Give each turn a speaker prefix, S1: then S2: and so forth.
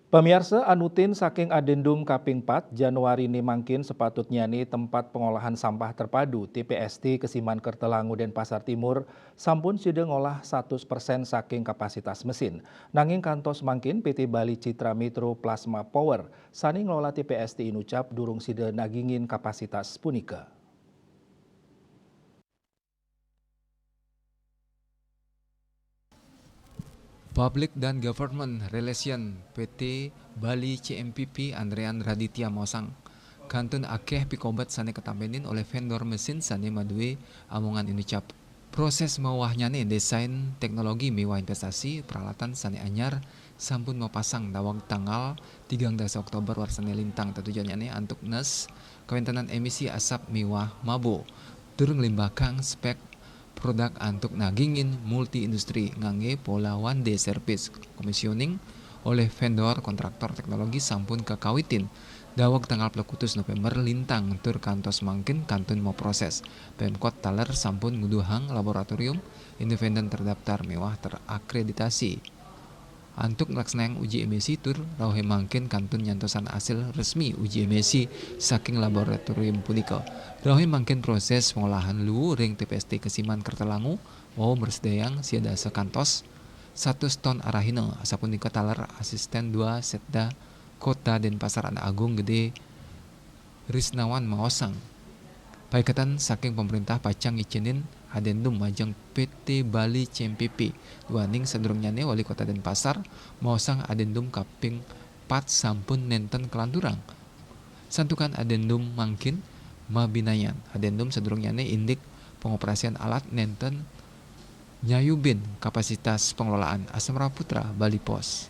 S1: Pemirsa anutin saking adendum kaping 4 Januari ini mangkin sepatutnya nih tempat pengolahan sampah terpadu TPST Kesiman Kertelangu dan Pasar Timur sampun sudah ngolah 100% saking kapasitas mesin. Nanging kantos mangkin PT Bali Citra Metro Plasma Power sani ngelola TPST inucap durung sida nagingin kapasitas punika.
S2: Public dan Government Relation PT Bali CMPP Andrean Raditya Mosang kantun akeh pikobat sane ketampenin oleh vendor mesin sane madue amongan inucap. Proses mewahnya nih desain teknologi mewah investasi peralatan sane anyar sampun mau pasang dawang tanggal 13 Oktober warsane lintang tujuannya nih untuk nes kawentanan emisi asap mewah mabo turun limbakang spek produk antuk nagingin multi industri ngangge pola one day service commissioning oleh vendor kontraktor teknologi sampun kekawitin dawag tanggal plekutus November lintang tur kantos mangkin kantun mau proses Pemkot Taler sampun nguduhang laboratorium independen terdaftar mewah terakreditasi antuk ngelaksanaan uji emisi tur rauhe mangkin kantun nyantosan hasil resmi uji emisi saking laboratorium punika. Rauhe mangkin proses pengolahan luwu ring TPST Kesiman Kertelangu mau bersedayang siada sekantos 100 ton arahina asapunika taler asisten 2 Setda Kota Denpasar Anak Agung Gede Risnawan Maosang. Paikatan saking pemerintah pacang ngicinin adendum majang PT Bali CMPP duaning sedurungnane wali kota Denpasar maosang adendum kaping 4 sampun nenten kelanturang santukan adendum mangkin mabinayan adendum sedurungnane indik pengoperasian alat nenten nyayubin kapasitas pengelolaan Asam Putra Bali Pos.